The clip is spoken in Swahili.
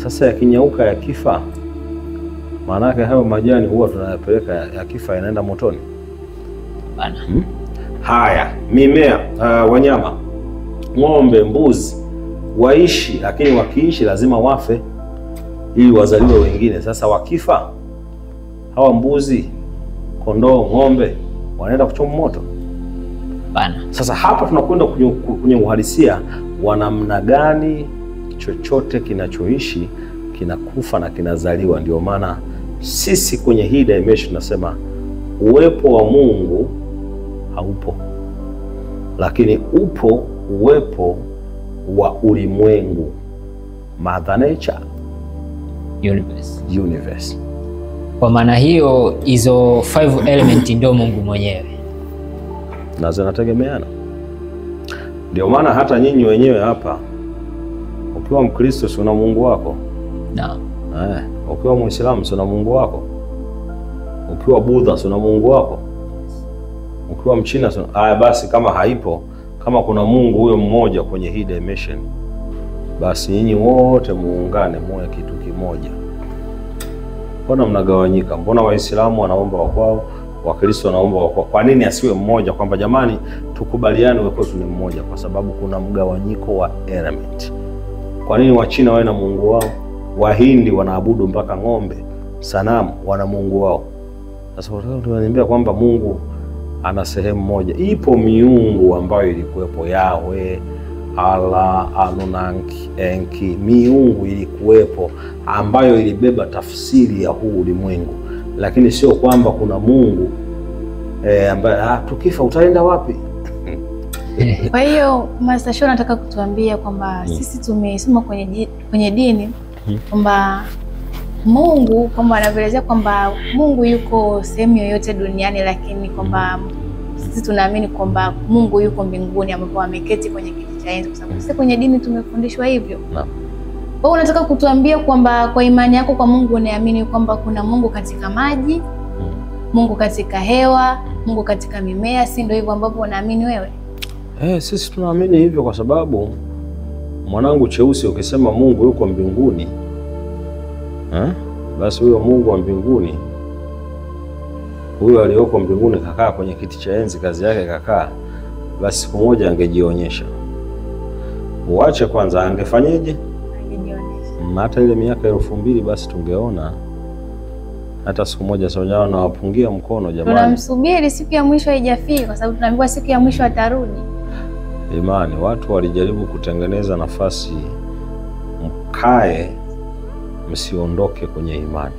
Sasa yakinyauka yakifa, maana yake hayo majani huwa tunayapeleka yakifa yanaenda motoni bana. Haya, mimea, wanyama, ng'ombe, mbuzi waishi, lakini wakiishi lazima wafe ili wazaliwe wengine. Sasa wakifa hawa mbuzi, kondoo, ng'ombe wanaenda kuchoma moto bana. Sasa hapa tunakwenda kwenye uhalisia wa namna gani chochote kinachoishi kinakufa na kinazaliwa. Ndio maana sisi kwenye hii dimension tunasema uwepo wa Mungu haupo, lakini upo uwepo wa ulimwengu, Mother Nature, universe. Kwa maana hiyo hizo 5 element ndio Mungu mwenyewe na zinategemeana. Ndio maana hata nyinyi wenyewe hapa, ukiwa Mkristo si una Mungu wako? Naam. Ukiwa Muislamu si una Mungu wako? Ukiwa Buddha si una Mungu wako? Ukiwa Mchina si basi kama haipo, kama kuna Mungu huyo mmoja kwenye hii dimension, basi nyinyi wote muungane muwe kitu kimoja. Mbona mnagawanyika? Mbona Waislamu wanaomba wakwao, Wakristo wanaomba wakwao? Kwa nini asiwe mmoja, kwamba jamani tukubaliane wewe kwetu ni mmoja? Kwa sababu kuna mgawanyiko wa element. Kwa nini Wachina wawe na Mungu wao, Wahindi wanaabudu mpaka ng'ombe, sanamu, wana Mungu wao? Sasa tunaniambia kwamba Mungu ana sehemu moja. Ipo miungu ambayo ilikuwepo, Yahweh, Allah, Anunnaki, Enki, miungu ilikuwepo ambayo ilibeba tafsiri ya huu ulimwengu, lakini sio kwamba kuna Mungu ambaye tukifa utaenda wapi? Kwa hiyo Master Show nataka kutuambia kwamba sisi tumesoma kwenye dini kwamba Mungu, kwamba anaelezea kwamba Mungu yuko sehemu yoyote duniani, lakini kwamba sisi tunaamini kwamba Mungu yuko mbinguni ambapo ameketi kwenye kiti cha enzi, kwa sababu sisi kwenye dini tumefundishwa hivyo. Naam. Wewe unataka kutuambia kwamba kwa imani yako kwa Mungu unaamini kwamba kuna Mungu katika maji, Mungu katika hewa, Mungu katika mimea, si ndio hivyo ambavyo unaamini wewe? Sisi tunaamini hivyo kwa sababu mwanangu cheusi, ukisema Mungu yuko mbinguni, basi huyo Mungu wa mbinguni, huyo aliyoko mbinguni kakaa kwenye kiti cha enzi, kazi yake kakaa, basi siku moja angejionyesha. Uache kwanza angefanyeje? Angejionyesha. Hata ile miaka 2000 basi tungeona hata siku moja. Sasa na wapungia mkono jamani. Tunamsubiri siku ya mwisho haijafika, kwa sababu tunaambiwa siku ya mwisho atarudi. Imani, watu walijaribu kutengeneza nafasi mkae, msiondoke kwenye imani.